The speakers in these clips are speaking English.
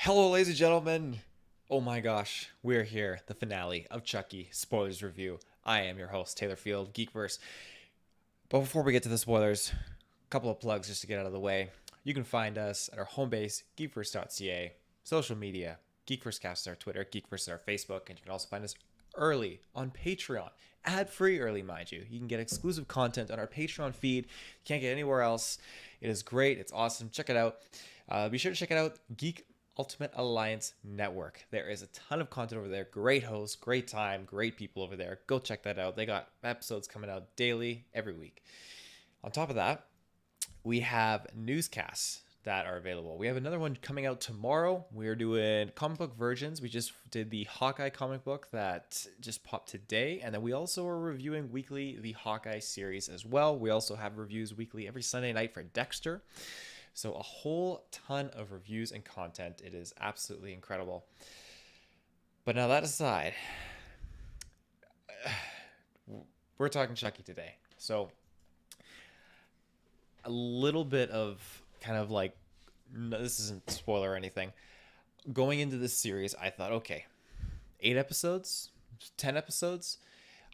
Hello, ladies and gentlemen. Oh my gosh, we're here, the finale of Chucky Spoilers Review. I am your host, Taylor Field, GeekVerse. But before we get to the spoilers, a couple of plugs just to get out of the way. You can find us at our home base, GeekVerse.ca, social media, GeekVerseCast is our Twitter, GeekVerse is our Facebook, and you can also find us early on Patreon. Ad-free early, mind you. You can get exclusive content on our Patreon feed. You can't get anywhere else. It is great. It's awesome. Check it out. Be sure to check it out, Geek Ultimate Alliance Network. There is a ton of content over there. Great hosts, great time, great people over there. Go check that out. They got episodes coming out daily, every week. On top of that, we have newscasts that are available. We have another one coming out tomorrow. We're doing comic book versions. We just did the Hawkeye comic book that just popped today. And then we also are reviewing weekly the Hawkeye series as well. We also have reviews weekly every Sunday night for Dexter. So a whole ton of reviews and content. It is absolutely incredible. But now that aside, we're talking Chucky today. So a little bit of kind of like, no, this isn't spoiler or anything. Going into this series, I thought, okay, 8 episodes, 10 episodes.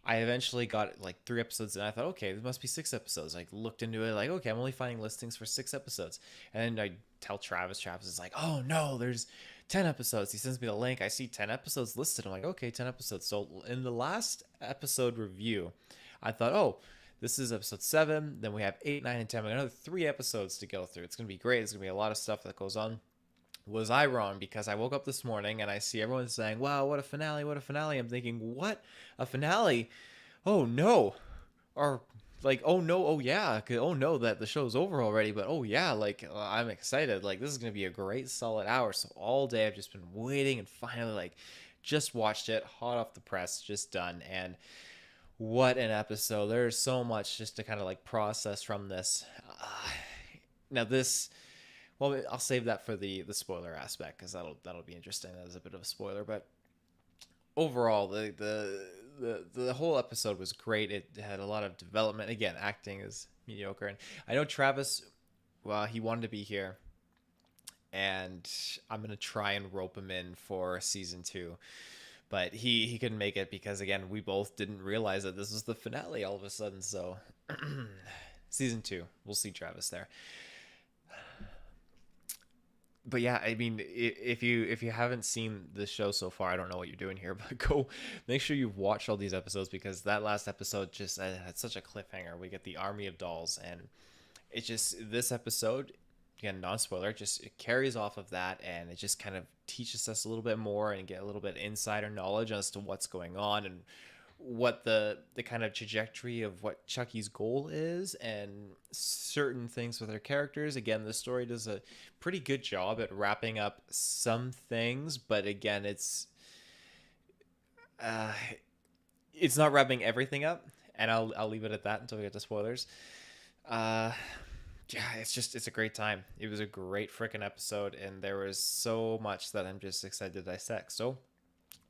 I eventually got like 3 episodes and I thought, okay, there must be 6 episodes. I looked into it like, okay, I'm only finding listings for 6 episodes. And then I tell Travis is like, oh no, there's 10 episodes. He sends me the link. I see 10 episodes listed. I'm like, okay, 10 episodes. So in the last episode review, I thought, oh, this is episode 7. Then we have 8, 9, and 10. We have another 3 episodes to go through. It's going to be great. There's going to be a lot of stuff that goes on. Was I wrong? Because I woke up this morning and I see everyone saying, wow, what a finale, what a finale. I'm thinking, what? A finale? Oh no. Or like, oh no, oh yeah. Oh no, that the show's over already. But oh yeah, like I'm excited. Like this is going to be a great solid hour. So all day I've just been waiting and finally like just watched it, hot off the press, just done. And what an episode. There's so much just to kind of like process from this. Now this, well, I'll save that for the spoiler aspect because that'll be interesting. That is a bit of a spoiler, but overall, the whole episode was great. It had a lot of development. Again, acting is mediocre, and I know Travis. Well, he wanted to be here, and I'm gonna try and rope him in for season 2. But he couldn't make it because again we both didn't realize that this was the finale all of a sudden. So season 2, we'll see Travis there. But yeah, I mean, if you haven't seen the show so far, I don't know what you're doing here, but go make sure you've watched all these episodes because that last episode just had such a cliffhanger. We get the army of dolls, and it just this episode, again, non-spoiler, just it carries off of that, and it just kind of teaches us a little bit more and get a little bit insider knowledge as to what's going on and what the kind of trajectory of what Chucky's goal is and certain things with her characters. Again, the story does a pretty good job at wrapping up some things, but again, uh, it's not wrapping everything up, and I'll leave it at that until we get to spoilers. Uh, yeah, it's a great time. It was a great freaking episode, and there was so much that I'm just excited to dissect. So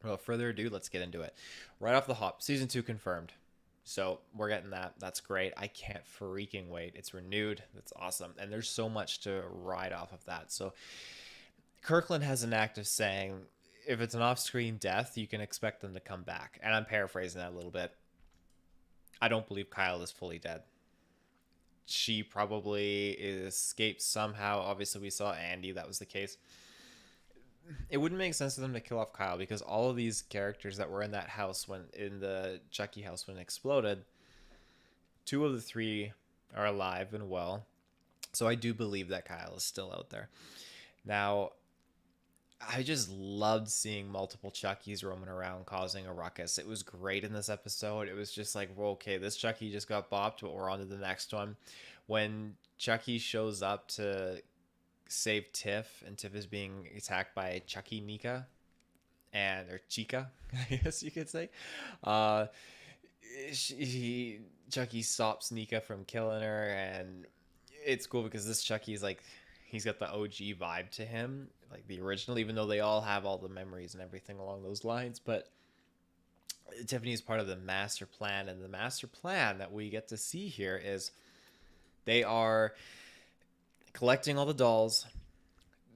without further ado, let's get into it. Right off the hop, season 2 confirmed. So we're getting that. That's great. I can't freaking wait. It's renewed. That's awesome. And there's so much to ride off of that. So Kirklin has an act of saying if it's an off-screen death, you can expect them to come back. And I'm paraphrasing that a little bit. I don't believe Kyle is fully dead. She probably escaped somehow. Obviously, we saw Andy. That was the case. It wouldn't make sense for them to kill off Kyle because all of these characters that were in that house when in the Chucky house when it exploded, 2 of the 3 are alive and well. So I do believe that Kyle is still out there. Now, I just loved seeing multiple Chuckies roaming around causing a ruckus. It was great in this episode. It was just like, well, okay, this Chucky just got bopped, but we're on to the next one. When Chucky shows up to save Tiff, and Tiff is being attacked by Chucky Nika or Chica, I guess you could say. Uh, Chucky stops Nika from killing her, and it's cool because this Chucky's like he's got the OG vibe to him, like the original, even though they all have all the memories and everything along those lines. But Tiffany is part of the master plan, and the master plan that we get to see here is they are collecting all the dolls.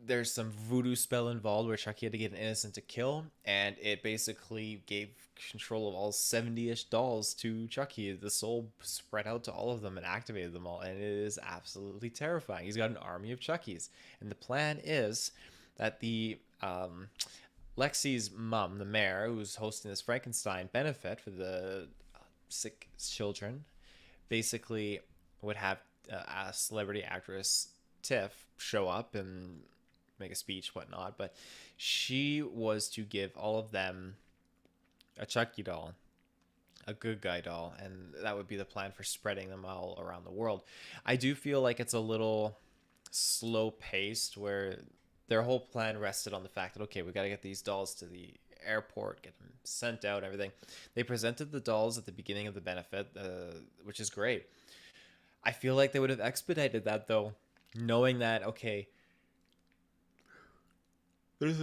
there's some voodoo spell involved where Chucky had to get an innocent to kill, and it basically gave control of all 70-ish dolls to Chucky. The soul spread out to all of them and activated them all, and it is absolutely terrifying. He's got an army of Chuckies, and the plan is that the Lexi's mom, the mayor, who's hosting this Frankenstein benefit for the sick children, basically would have a celebrity actress Tiff show up and make a speech, whatnot. But she was to give all of them a Chucky doll, a good guy doll, and that would be the plan for spreading them all around the world. I do feel like it's a little slow paced, where their whole plan rested on the fact that, okay, we got to get these dolls to the airport, get them sent out, everything. They presented the dolls at the beginning of the benefit, which is great. I feel like they would have expedited that, though, knowing that, okay, there's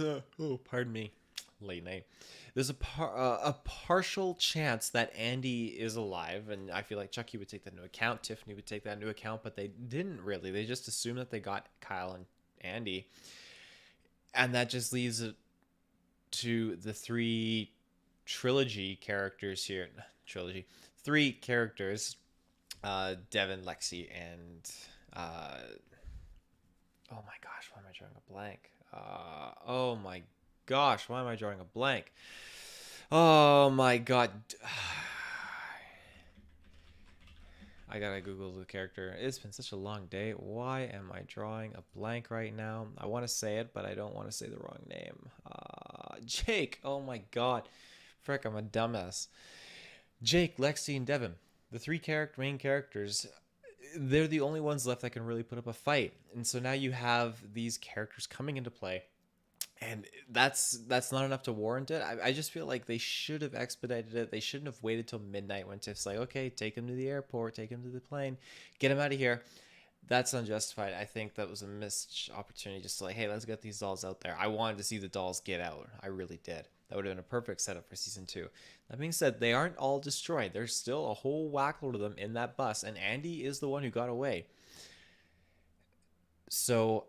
pardon me, late night. There's a partial chance that Andy is alive, and I feel like Chucky would take that into account. Tiffany would take that into account, but they didn't really. They just assumed that they got Kyle and Andy, and that just leaves it to the three trilogy characters here. Three characters, Devin, Lexi, and oh my gosh, why am I drawing a blank? Oh my gosh, why am I drawing a blank? Oh my god. I gotta Google the character. It's been such a long day. Why am I drawing a blank right now? I want to say it, but I don't want to say the wrong name. Jake. Oh my god. Frick, I'm a dumbass. Jake, Lexi, and Devin. The three main characters, they're the only ones left that can really put up a fight. And so now you have these characters coming into play. And that's not enough to warrant it. I just feel like they should have expedited it. They shouldn't have waited till midnight when Tiff's like, okay, take him to the airport, take him to the plane, get him out of here. That's unjustified. I think that was a missed opportunity, just to like, hey, let's get these dolls out there. I wanted to see the dolls get out. I really did. That would have been a perfect setup for season 2. That being said, they aren't all destroyed. There's still a whole whackload of them in that bus, and Andy is the one who got away. So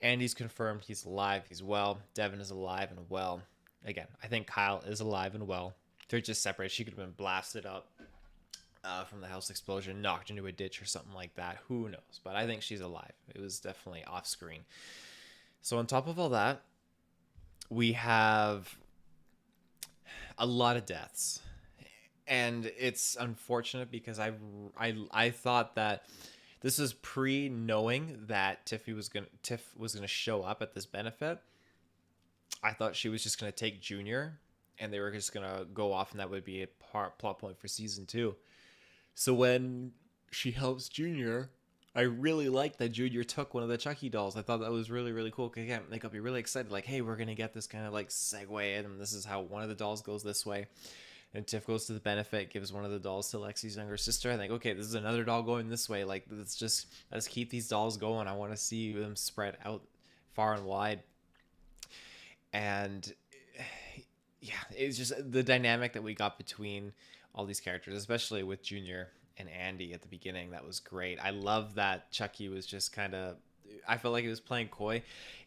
Andy's confirmed he's alive, he's well. Devin is alive and well. Again, I think Kyle is alive and well. They're just separated. She could have been blasted up from the house explosion, knocked into a ditch or something like that. Who knows? But I think she's alive. It was definitely off screen. So on top of all that, we have a lot of deaths. And it's unfortunate because I thought that this is pre-knowing that Tiff was gonna show up at this benefit. I thought she was just gonna take Junior, and they were just gonna go off, and that would be a plot point for season 2. So when she helps Junior, I really liked that Junior took one of the Chucky dolls. I thought that was really, really cool. Again, they got me really excited. Like, hey, we're gonna get this kind of like segue in, and this is how one of the dolls goes this way. And Tiff goes to the benefit, gives one of the dolls to Lexi's younger sister. I think, okay, this is another doll going this way. Like, let's keep these dolls going. I want to see them spread out far and wide. And yeah, it's just the dynamic that we got between all these characters, especially with Junior and Andy at the beginning. That was great. I love that Chucky was just kind of, I felt like he was playing coy.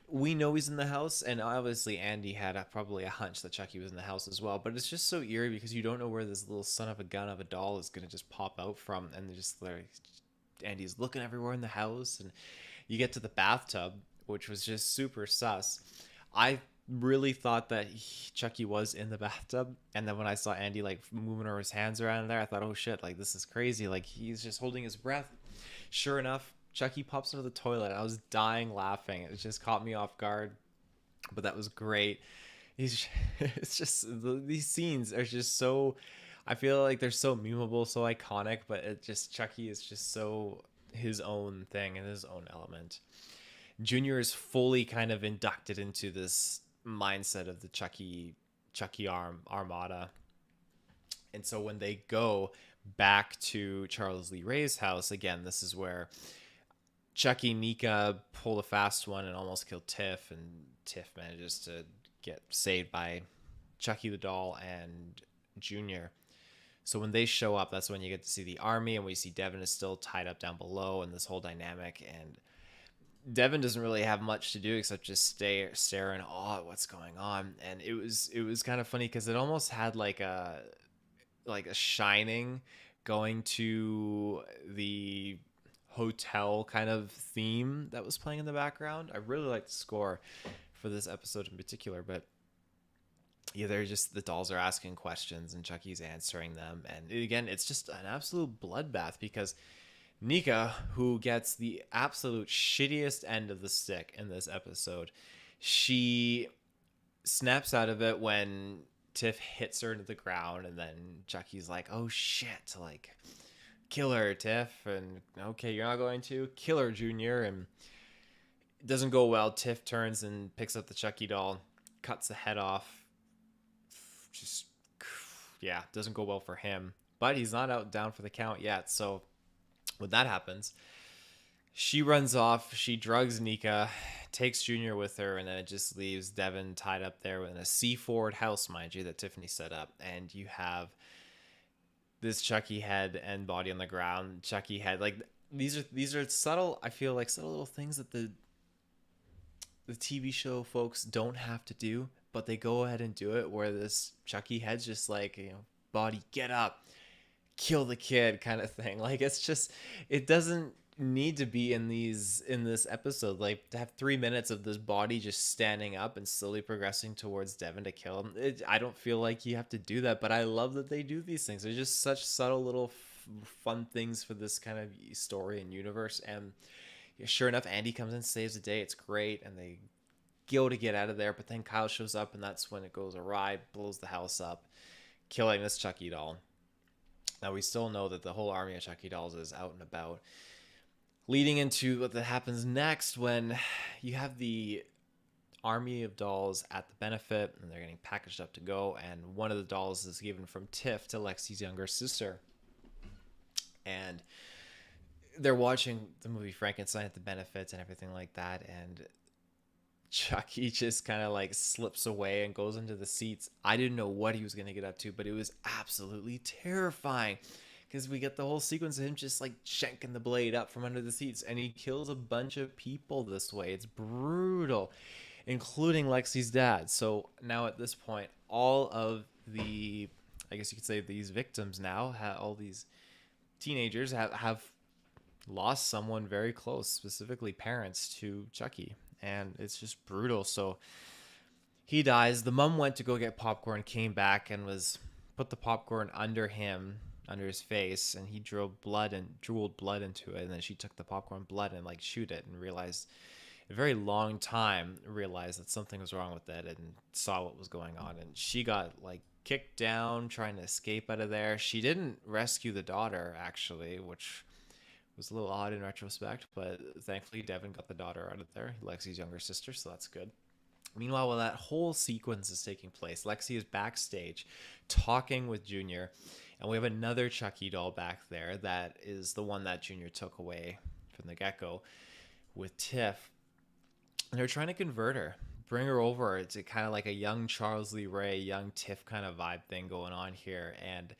We know he's in the house, and obviously Andy had probably a hunch that Chucky was in the house as well, but it's just so eerie because you don't know where this little son of a gun of a doll is going to just pop out from, and just like Andy's looking everywhere in the house, and you get to the bathtub, which was just super sus. I really thought that Chucky was in the bathtub, and then when I saw Andy like moving his hands around in there, I thought, oh shit, like this is crazy, like he's just holding his breath. Sure enough, Chucky pops out of the toilet. I was dying laughing. It just caught me off guard, but that was great. It's just these scenes are just so, I feel like they're so memeable, so iconic, but Chucky is just so his own thing and his own element. Junior is fully kind of inducted into this mindset of the Chucky armada. And so when they go back to Charles Lee Ray's house, again, this is where Chucky Nika pulled a fast one and almost killed Tiff, and Tiff manages to get saved by Chucky the doll and Junior. So when they show up, that's when you get to see the army, and we see Devin is still tied up down below, and this whole dynamic. And Devin doesn't really have much to do except just stare in awe at what's going on. And it was kind of funny because it almost had like a Shining going to the hotel kind of theme that was playing in the background. I really liked the score for this episode in particular, but yeah, they're just, the dolls are asking questions and Chucky's answering them. And again, it's just an absolute bloodbath because Nika, who gets the absolute shittiest end of the stick in this episode, she snaps out of it when Tiff hits her into the ground, and then Chucky's like, "Oh shit!" Like, kill her, Tiff, and okay, you're not going to kill her, Junior, and it doesn't go well. Tiff turns and picks up the Chucky doll, cuts the head off. Just, yeah, doesn't go well for him, but he's not out down for the count yet. So when that happens, she runs off, she drugs Nika, takes Junior with her, and then it just leaves Devin tied up there in a C-Ford house, mind you, that Tiffany set up. And you have this Chucky head and body on the ground. Chucky head, like, these are subtle, I feel like subtle little things that the TV show folks don't have to do, but they go ahead and do it, where this Chucky head's just like, body, get up, kill the kid kind of thing. Like, it's just, it doesn't need to be in this episode. Like, to have 3 minutes of this body just standing up and slowly progressing towards Devin to kill him, I don't feel like you have to do that, but I love that they do these things. They're just such subtle little fun things for this kind of story and universe. And sure enough, Andy comes in, saves the day. It's great, and they go to get out of there, but then Kyle shows up, and that's when it goes awry, blows the house up, killing this Chucky doll. Now, we still know that the whole army of Chucky dolls is out and about, leading into what that happens next when you have the army of dolls at the benefit, and they're getting packaged up to go, and one of the dolls is given from Tiff to Lexi's younger sister. And they're watching the movie Frankenstein at the benefits and everything like that, and Chucky just kind of like slips away and goes into the seats. I didn't know what he was going to get up to, but it was absolutely terrifying because we get the whole sequence of him just like shanking the blade up from under the seats, and he kills a bunch of people this way. It's brutal, including Lexi's dad. So now at this point, all of the, I guess you could say, these victims now, all these teenagers have lost someone very close, specifically parents to Chucky. And it's just brutal. So he dies. The mom went to go get popcorn, came back and was put the popcorn under his face, and he drooled blood into it. And then she took the popcorn blood and like shoot it, and realized a very long time realized that something was wrong with it, and saw what was going on. And she got like kicked down trying to escape out of there. She didn't rescue the daughter, actually, which was a little odd in retrospect, but thankfully Devin got the daughter out of there, Lexi's younger sister, so that's good. Meanwhile, while that whole sequence is taking place, Lexi is backstage talking with Junior, and we have another Chucky doll back there that is the one that Junior took away from the get-go with Tiff. And they're trying to convert her, bring her over to kind of like a young Charles Lee Ray, young Tiff kind of vibe thing going on here, and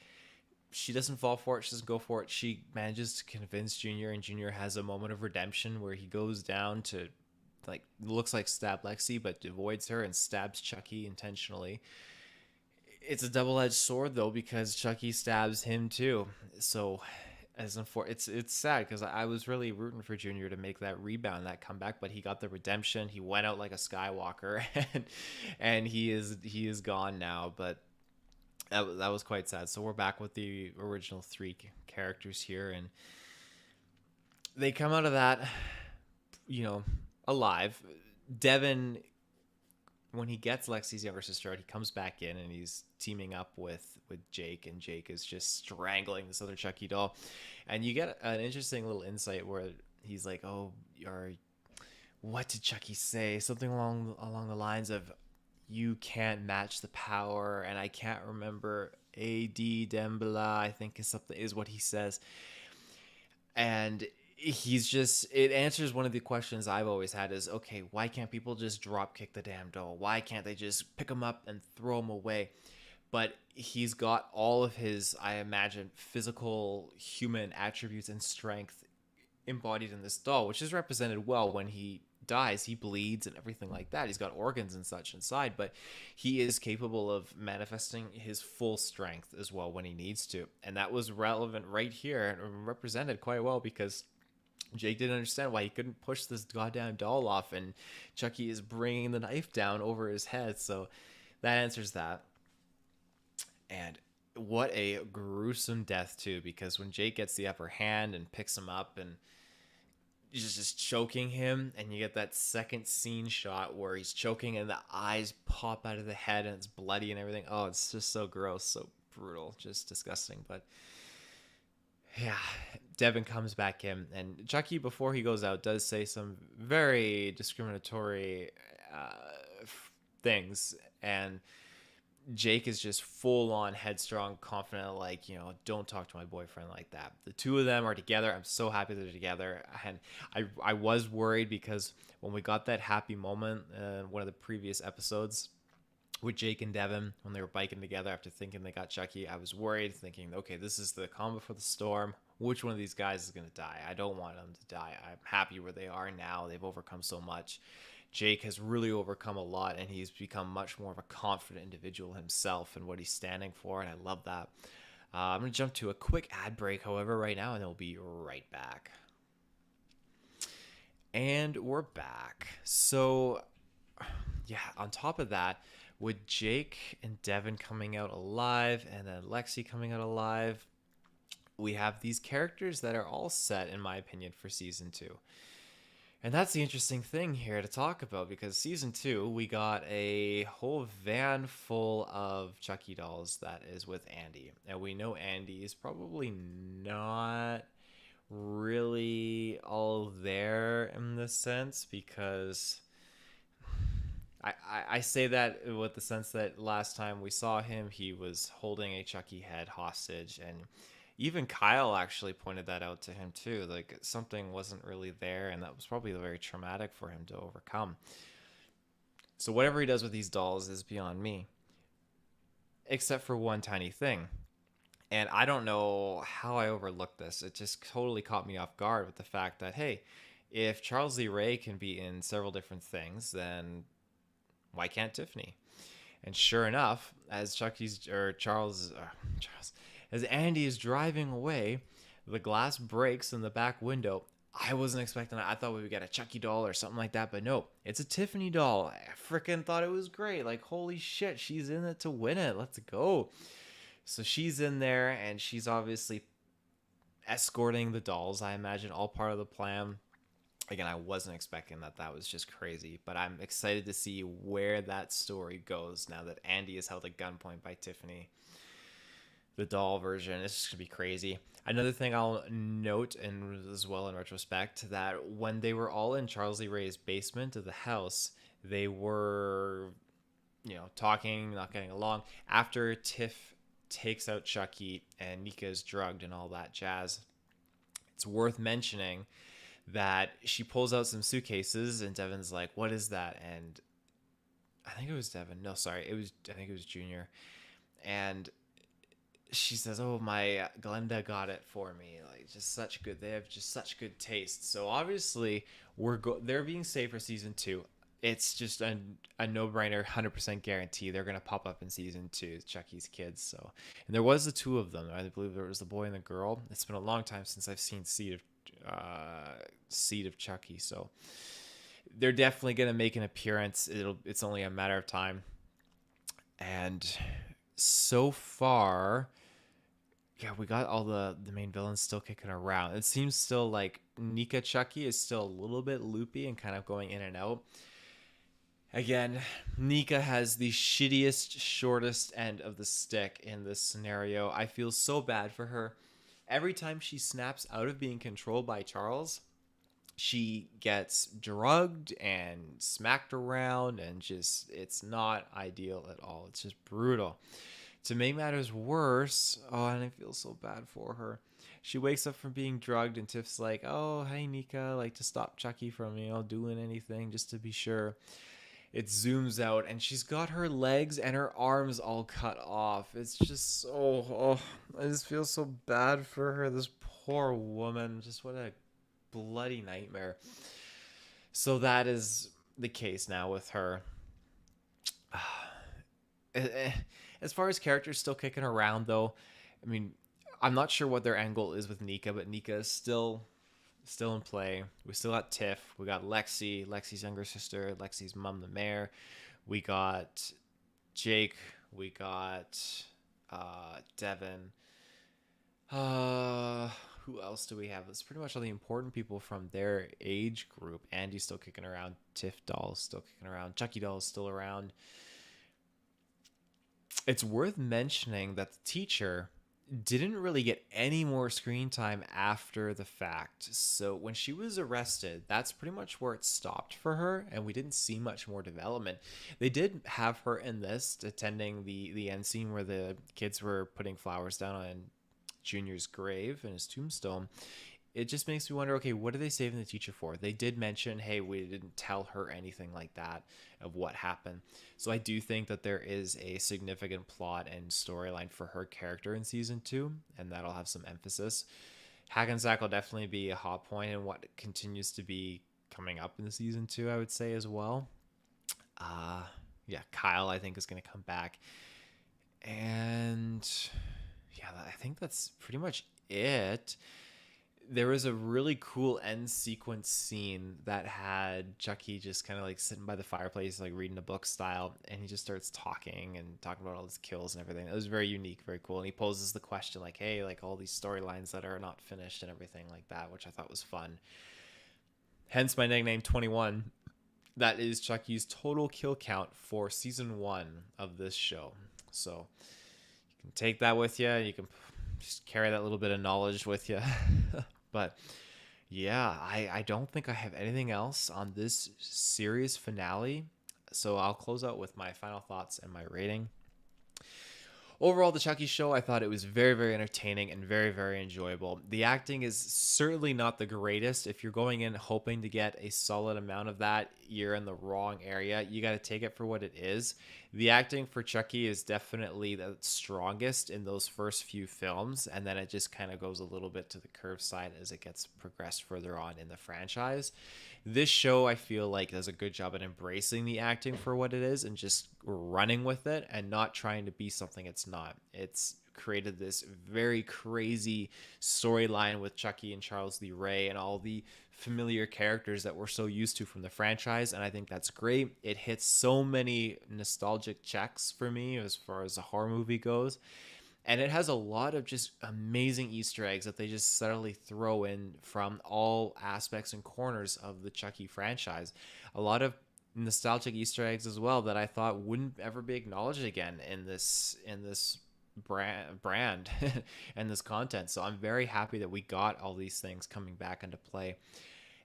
she doesn't fall for it. She doesn't go for it. She manages to convince Junior, and Junior has a moment of redemption where he goes down to, like, looks like stab Lexi, but avoids her and stabs Chucky intentionally. It's a double-edged sword, though, because Chucky stabs him too. So, it's sad because I was really rooting for Junior to make that rebound, that comeback, but he got the redemption. He went out like a Skywalker, and he is gone now. But that was quite sad. So we're back with the original three characters here, and they come out of that, alive. Devin, when he gets Lexi's younger sister out, he comes back in and he's teaming up with Jake, and Jake is just strangling this other Chucky doll. And you get an interesting little insight where he's like, "Oh, what did Chucky say? Something along the lines of, you can't match the power," and I can't remember, A.D. Dembala, I think is what he says. And it answers one of the questions I've always had is, okay, why can't people just drop kick the damn doll? Why can't they just pick him up and throw him away? But he's got all of his, I imagine, physical human attributes and strength embodied in this doll, which is represented well when he dies. He bleeds and everything like that. He's got organs and such inside, but he is capable of manifesting his full strength as well when he needs to. And that was relevant right here and represented quite well, because Jake didn't understand why he couldn't push this goddamn doll off, and Chucky is bringing the knife down over his head. So that answers that. And what a gruesome death too, because when Jake gets the upper hand and picks him up and just choking him, and you get that second scene shot where he's choking and the eyes pop out of the head and it's bloody and everything. Oh, it's just so gross, so brutal, just disgusting. But yeah, Devin comes back in, and Chucky, before he goes out, does say some very discriminatory things, and Jake is just full on headstrong, confident, like, you know, don't talk to my boyfriend like that. The two of them are together. I'm so happy they're together. And I was worried, because when we got that happy moment in one of the previous episodes with Jake and Devin, when they were biking together after thinking they got Chucky, I was worried, thinking, okay, this is the calm before the storm. Which one of these guys is going to die? I don't want them to die. I'm happy where they are now. They've overcome so much. Jake has really overcome a lot, and he's become much more of a confident individual himself and what he's standing for, and I love that. I'm going to jump to a quick ad break, however, right now, and then we'll be right back. And we're back. So, yeah, on top of that, with Jake and Devin coming out alive, and then Lexi coming out alive, we have these characters that are all set, in my opinion, for season 2. And that's the interesting thing here to talk about, because season 2, we got a whole van full of Chucky dolls that is with Andy. And we know Andy is probably not really all there in this sense, because I say that with the sense that last time we saw him, he was holding a Chucky head hostage, and even Kyle actually pointed that out to him too. Like, something wasn't really there, and that was probably very traumatic for him to overcome. So whatever he does with these dolls is beyond me, except for one tiny thing. And I don't know how I overlooked this. It just totally caught me off guard with the fact that, hey, if Charles Lee Ray can be in several different things, then why can't Tiffany? And sure enough, as Charles, as Andy is driving away, the glass breaks in the back window. I wasn't expecting that. I thought we would get a Chucky doll or something like that, but no, it's a Tiffany doll. I freaking thought it was great. Like, holy shit, she's in it to win it. Let's go. So she's in there, and she's obviously escorting the dolls, I imagine, all part of the plan. Again, I wasn't expecting that. That was just crazy. But I'm excited to see where that story goes now that Andy is held at gunpoint by Tiffany. The doll version, it's just going to be crazy. Another thing I'll note, and as well in retrospect, that when they were all in Charles Lee Ray's basement of the house, they were, talking, not getting along. After Tiff takes out Chucky and Nika is drugged and all that jazz, it's worth mentioning that she pulls out some suitcases, and Devin's like, what is that? And I think it was Devin. No, sorry. I think it was Junior. And she says, oh, my Glenda got it for me. Like, just such good. They have just such good taste. So obviously they're being saved for season 2. It's just a no-brainer, 100% guarantee they're going to pop up in season 2, Chucky's kids. So, and there was the 2 of them. I believe there was the boy and the girl. It's been a long time since I've seen Seed of Chucky, so they're definitely going to make an appearance. It's only a matter of time. And so far, yeah, we got all the main villains still kicking around. It seems still like Nika Chucky is still a little bit loopy and kind of going in and out. Again, Nika has the shittiest, shortest end of the stick in this scenario. I feel so bad for her. Every time she snaps out of being controlled by Charles, she gets drugged and smacked around, and just, it's not ideal at all. It's just brutal. To make matters worse, and I feel so bad for her. She wakes up from being drugged, and Tiff's like, oh, hey, Nika, like, to stop Chucky from, doing anything just to be sure. It zooms out, and she's got her legs and her arms all cut off. It's just I just feel so bad for her. This poor woman. Just what a bloody nightmare. So that is the case now with her. As far as characters still kicking around, though, I mean, I'm not sure what their angle is with Nika, but Nika is still in play. We still got Tiff. We got Lexi's younger sister, Lexi's mom, the mayor. We got Jake. We got Devin. Who else do we have? It's pretty much all the important people from their age group. Andy's still kicking around. Tiff Doll's still kicking around. Chucky Doll's still around. It's worth mentioning that the teacher didn't really get any more screen time after the fact. So when she was arrested, that's pretty much where it stopped for her, and we didn't see much more development. They did have her in this, attending the end scene where the kids were putting flowers down on Junior's grave and his tombstone. It just makes me wonder, okay, what are they saving the teacher for? They did mention, hey, we didn't tell her anything like that of what happened. So I do think that there is a significant plot and storyline for her character in season 2, and that'll have some emphasis. Hackensack will definitely be a hot point in what continues to be coming up in the season 2, I would say, as well. Yeah, Kyle, I think, is going to come back. And yeah, I think that's pretty much it. There was a really cool end sequence scene that had Chucky just kind of like sitting by the fireplace, like reading a book style, and he just starts talking about all his kills and everything. It was very unique, very cool. And he poses the question like, hey, like all these storylines that are not finished and everything like that, which I thought was fun. Hence my nickname 21. That is Chucky's total kill count for season 1 of this show. So you can take that with you. You can just carry that little bit of knowledge with you. But yeah, I don't think I have anything else on this series finale. So I'll close out with my final thoughts and my rating. Overall, the Chucky show, I thought it was very, very entertaining and very, very enjoyable. The acting is certainly not the greatest. If you're going in hoping to get a solid amount of that, you're in the wrong area. You got to take it for what it is. The acting for Chucky is definitely the strongest in those first few films, and then it just kind of goes a little bit to the curve side as it gets progressed further on in the franchise. This show, I feel like, does a good job at embracing the acting for what it is and just running with it and not trying to be something it's not. It's created this very crazy storyline with Chucky and Charles Lee Ray and all the familiar characters that we're so used to from the franchise, and I think that's great. It hits so many nostalgic checks for me as far as a horror movie goes. And it has a lot of just amazing Easter eggs that they just subtly throw in from all aspects and corners of the Chucky franchise. A lot of nostalgic Easter eggs as well that I thought wouldn't ever be acknowledged again in this brand and this content. So I'm very happy that we got all these things coming back into play.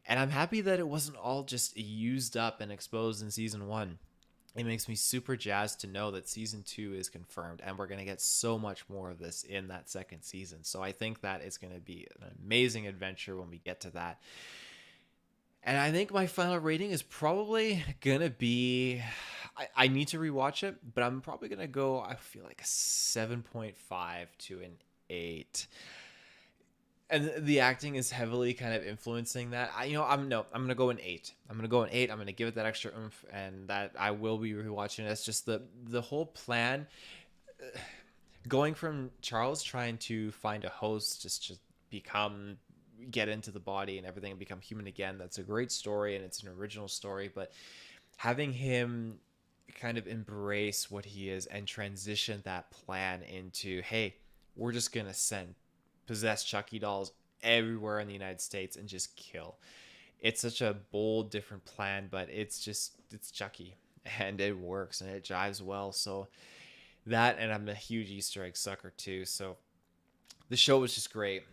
And I'm happy that it wasn't all just used up and exposed in season 1. It makes me super jazzed to know that season 2 is confirmed, and we're going to get so much more of this in that second season. So I think that it's going to be an amazing adventure when we get to that. And I think my final rating is probably going to be, I need to rewatch it, but I'm probably going to go, I feel like a 7.5 to an 8. And the acting is heavily kind of influencing that. I'm going to go an 8. I'm going to go an 8. I'm going to give it that extra oomph, and that I will be rewatching. That's just the whole plan. Going from Charles trying to find a host, just get into the body and everything and become human again. That's a great story, and it's an original story. But having him kind of embrace what he is and transition that plan into, hey, we're just going to possess Chucky dolls everywhere in the United States and just kill. It's such a bold, different plan, but it's Chucky, and it works and it jives well. So that, and I'm a huge Easter egg sucker too. So the show was just great.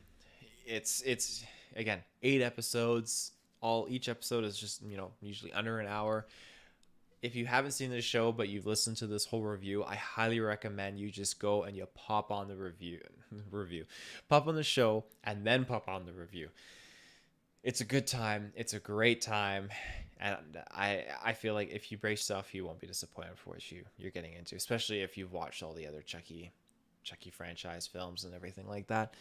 It's again 8 episodes. Each episode is just usually under an hour. If you haven't seen this show, but you've listened to this whole review, I highly recommend you just go and you pop on the review, pop on the show, and then pop on the review. It's a good time. It's a great time. And I feel like if you brace yourself, you won't be disappointed for what you're getting into, especially if you've watched all the other Chucky franchise films and everything like that.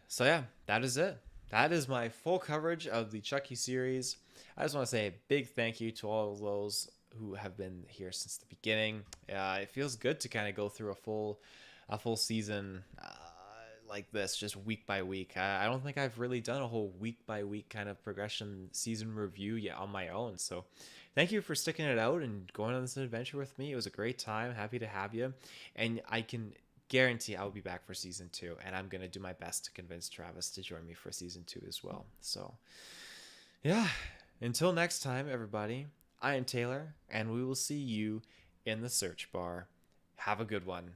So yeah, that is it. that is my full coverage of the Chucky series. I just want to say a big thank you to all of those who have been here since the beginning. It feels good to kind of go through a full season like this, just week by week. I don't think I've really done a whole week by week kind of progression season review yet on my own. So thank you for sticking it out and going on this adventure with me. It was a great time. Happy to have you. And I can guarantee I'll be back for season 2, and I'm going to do my best to convince Travis to join me for season 2 as well. So yeah, until next time, everybody, I am Taylor, and we will see you in the search bar. Have a good one.